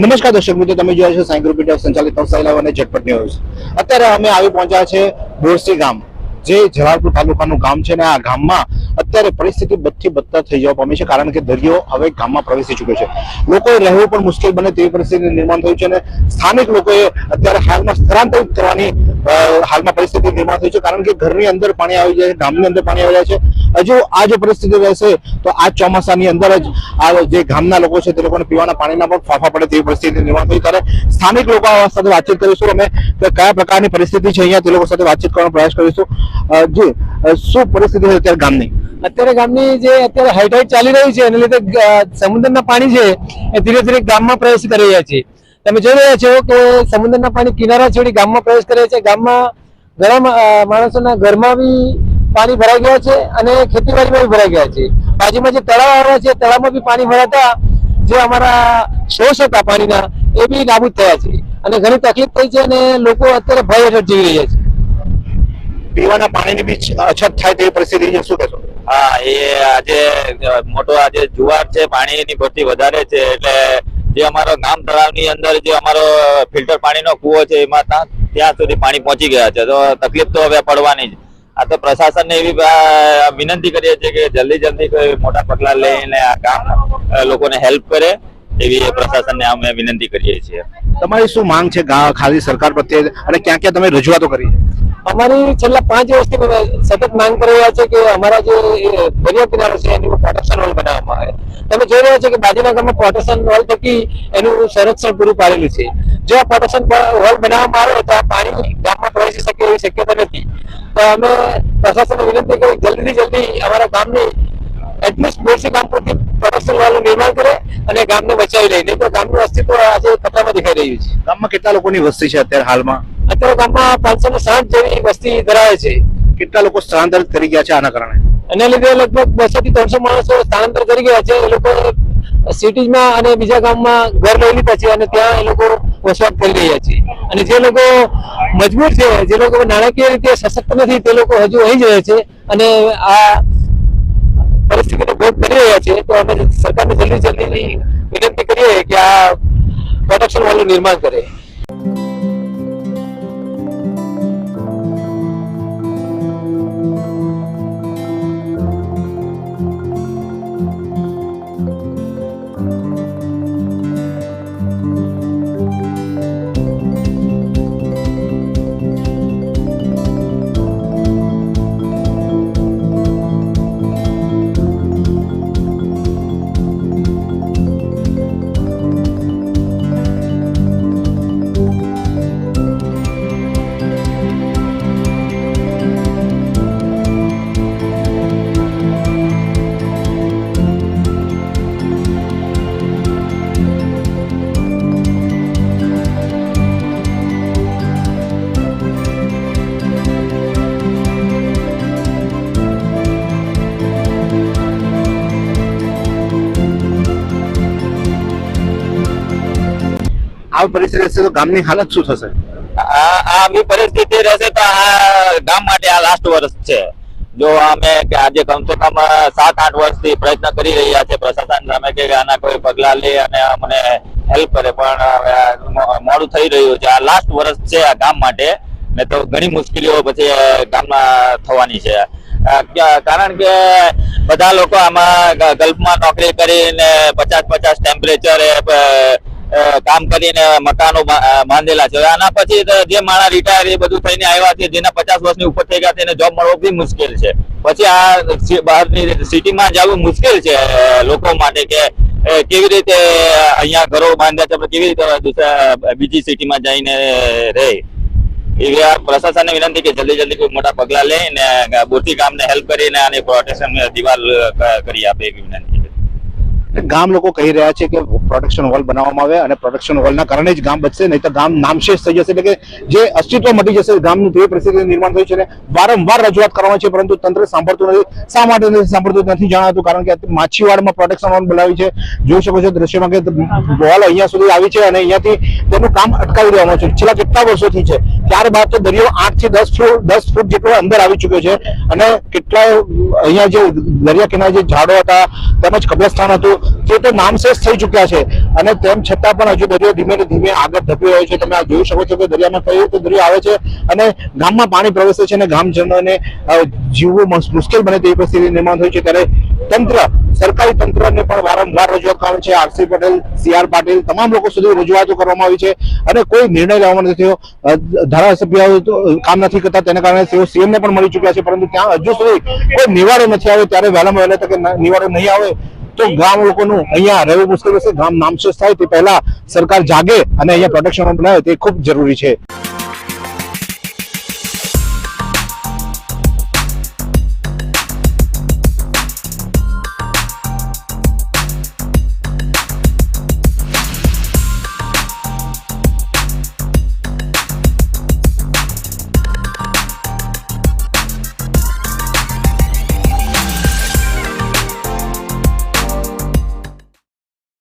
નમસ્કાર દર્શક મિત્રો, તમે જોયા છો સાઈ ગ્રુપ મીડિયા સંચાલિત નવસારી લાઈવ અને ઝટપટ ન્યૂઝ। અત્યારે અમે આવી પહોંચ્યા છે બોરસી ગામ, જે જલાલપુર તાલુકાનું ગામ છે ને આ ગામમાં અત્યારે પરિસ્થિતિ બદથી બદતર થઈ જવા પામી છે, કારણ કે દરિયો હવે ગામમાં પ્રવેશી ચૂક્યો છે। લોકોએ રહેવું પણ મુશ્કેલ બને તેવી પરિસ્થિતિ નિર્માણ થયું છે અને સ્થાનિક લોકોએ અત્યારે હાલમાં સ્થળાંતરિત કરવાની હાલમાં પરિસ્થિતિ નિર્માણ થઈ છે, કારણ કે ઘરની અંદર પાણી આવી જાય છે, ગામની અંદર પાણી આવી જાય છે। હજુ આ જો પરિસ્થિતિ રહેશે તો આ ચોમાસાની અંદર જ આ જે ગામના લોકો છે તે લોકોને પીવાના પાણીના પણ ફાફા પડે તેવી પરિસ્થિતિ નિર્માણ થઈ। ત્યારે સ્થાનિક લોકો સાથે વાતચીત કરીશું, અમે કયા પ્રકારની પરિસ્થિતિ છે અહીંયા તે લોકો સાથે વાતચીત કરવાનો પ્રયાસ કરીશું। જી, શું પરિસ્થિતિ છે અત્યારે ગામની? અત્યારે ગામની જે અત્યારે હાઈટાઈટ ચાલી રહી છે એને લીધે સમુદ્રના પાણી છે એ ધીરે ધીરે ગામમાં પ્રવેશ કરી રહ્યા છે। તમે જોઈ રહ્યા છો કે સમુદ્રના પાણી કિનારા છોડી ગામમાં પ્રવેશ કરે છે। ગામમાં ઘણા માણસોના ઘરમાં બી પાણી ભરાઈ ગયા છે અને ખેતીવાડીમાં બી ભરાઈ ગયા છે। બાજુમાં જે તળાવ આવ્યા છે તળાવમાં બી પાણી ભરાતા જે અમારા સોર્સ હતા પાણીના એ બી નાબૂદ થયા છે અને ઘણી તકલીફ થઈ છે અને લોકો અત્યારે ભય હેઠળ જીવી રહ્યા છે। પીવાના પાણીની બી અછત થાય તેવી પરિસ્થિતિ છે, શું કહેશો? હા, એ આજે મોટો આજે જુવાર છે, પાણીની ભરતી વધારે છે, એટલે જે અમારો ગામ તળાવની અંદર જે અમારો ફિલ્ટર પાણીનો કૂવો છે એમાં ત્યાં સુધી પાણી પહોંચી ગયા છે, તો તકલીફ તો હવે પડવાની જ। આ તો પ્રશાસનને એવી વિનંતી કરીએ છીએ કે જલ્દી કોઈ મોટા પગલા લઈને આ ગામ લોકોને હેલ્પ કરે એવી પ્રશાસનને અમે વિનંતી કરીએ છીએ। તમારી શું માંગ છે ખાલી સરકાર પ્રત્યે અને ક્યાં ક્યાં તમે રજૂઆતો કરી? અમારી છેલ્લા 5 વર્ષથી સતત માંગ કરી રહ્યા છે કે અમારા જે દરિયા કિનારો છે એની પ્રોટેક્શન વોલ બનાવવામાં આવે। તમે જોઈ રહ્યા છો કે બાજુના ગામમાં પ્રોટેક્શન વોલ થકી એનું સંરક્ષણ પૂરું પાડેલું છે। જો આ પ્રોટેક્શન વોલ બનાવવામાં આવે તો આ પાણી ગામમાં પ્રવેશી શકે એવી શક્યતા નથી। તો અમે પ્રશાસનને વિનંતી કરી જલ્દીથી જલ્દી અમારા ગામની એટલીસ્ટ બોરસી ગામ પરથી પ્રોટેક્શન વોલનું નિર્માણ કરે અને ગામને બચાવી લે, નહીં તો ગામનું અસ્તિત્વ આજે ખતરામાં દેખાઈ રહ્યું છે। ગામમાં કેટલા લોકોની વસ્તી છે અત્યારે હાલમાં? અત્યારે ગામમાં 560 જેવી વસ્તી ધરાવે છે। કેટલા લોકો સ્થળાંતરિત કરી ગયા છે આના કારણે? એના લીધે લગભગ 200 થી 300 માણસો સ્થળાંતર કરી ગયા છે। એ લોકો સિટીઝમાં અને બીજા ગામમાં ઘર લઈ લીધા છે અને ત્યાં એ લોકો વસવાટ કરી રહ્યા છે। અને જે લોકો મજબૂર છે, જે લોકો નાણાકીય રીતે સશક્ત નથી, તે લોકો હજુ અહીં જ રહે છે અને આ પરિસ્થિતિનો ભોગ કરી રહ્યા છે। તો અમે સરકારને જલ્દી વિનંતી કરીએ કે આ પ્રોટેક્શન વોલનું નિર્માણ કરે। આ પરિસ્થિતિ રહેશે તો ગામની હાલત શું થશે? આવી પરિસ્થિતિ રહેશે તો આ ગામ માટે આ લાસ્ટ વર્ષ છે। જો અમે આજે કમસે કમ 7-8 વર્ષથી પ્રયત્ન કરી રહ્યા છે પ્રશાસન સામે કે આના કોઈ પગલા લે અને અમને હેલ્પ કરે, પણ મોડું થઈ રહ્યું છે। આ લાસ્ટ વર્ષ છે આ ગામ માટે, ને તો ઘણી મુશ્કેલીઓ પછી ગામમાં થવાની છે, કારણ કે બધા લોકો આમાં ગલ્ફમાં નોકરી કરીને 50 ટેમ્પરેચર કામ કરીને મકાનો બાંધેલા છે। આના પછી જે માણસ રિટાયર એ બધું થઈને આવ્યા છે, જેના 50 વર્ષની ઉપર થઈ ગયા તેને જોબ મળવો બી મુશ્કેલ છે। પછી આ બહારની સિટીમાં જવું મુશ્કેલ છે લોકો માટે કે કેવી રીતે અહીંયા ઘરો બાંધ્યા છે, કેવી રીતે બીજી સિટીમાં જઈને રહે। એવી આ પ્રશાસનને વિનંતી કે જલ્દી કોઈ મોટા પગલા લઈને બોરસી ગામને હેલ્પ કરીને આની પ્રોટેક્શન દિવાલ કરી આપે એવી વિનંતી। ગામ લોકો કહી રહ્યા છે કે પ્રોટેક્શન વોલ બનાવવામાં આવે અને પ્રોટેક્શન વોલના કારણે જ ગામ બચશે, નહીં તો ગામ નામશેષ થઈ જશે, એટલે કે જે અસ્તિત્વ મટી જશે ગામનું, તે પરિસ્થિતિ નિર્માણ થઈ છે અને વારંવાર રજૂઆત કરવામાં છે, પરંતુ તંત્ર સાંભળતું નથી। શા માટે નથી સાંભળતું નથી જણાતું, કારણ કે માછીવાડમાં પ્રોટેક્શન વોલ બનાવી છે। જોઈ શકો છો દ્રશ્યમાં કે વોલ અહીંયા સુધી આવી છે અને અહીંયાથી તેનું કામ અટકાવી દેવામાં છે, છેલ્લા કેટલા વર્ષોથી છે। ત્યારબાદ તો દરિયો 8 થી 10 ફૂટ જેટલો અંદર આવી ચુક્યો છે અને કેટલાય અહીંયા જે દરિયા કિનારે જે ઝાડો હતા તેમજ કબ્રસ્તાન હતું તે તો નામશેષ થઈ ચુક્યા છે। છે અને તેમ છતાં પણ હજુ દરિયો ધીમે ને ધીમે આગળ ધપી રહ્યો છે. તમે આ જોઈ શકો છો કે દરિયામાં કઈ રીતે દરિયો આવે છે અને ગામમાં પાણી પ્રવેશે છે અને ગામજનોને જીવવું મુશ્કેલ બને તેવી પરિસ્થિતિ નિર્માણ થઈ છે. ત્યારે તંત્ર, સરકારી તંત્રને પણ વારંવાર રજૂઆત કરવામાં છે. આરસી પટેલ, CR પાટીલ તમામ લોકો સુધી રજૂઆતો કરવામાં આવી છે અને કોઈ નિર્ણય લેવામાં નથી થયો. ધારાસભ્યો કામ નથી કરતા, તેના કારણે તેઓ CM ને પણ મળી ચૂક્યા છે, પરંતુ ત્યાં હજુ સુધી કોઈ નિવાડો નથી આવ્યો. ત્યારે વહેલામાં વહેલા તકે નિવાડો નહીં આવે તો ગામ લોકોનું અહીંયા રહેવું મુશ્કેલ હશે. ગામ નામશેષ થાય તે પહેલા સરકાર જાગે અને અહીંયા પ્રોટેક્શન બનાવે તે ખૂબ જરૂરી છે.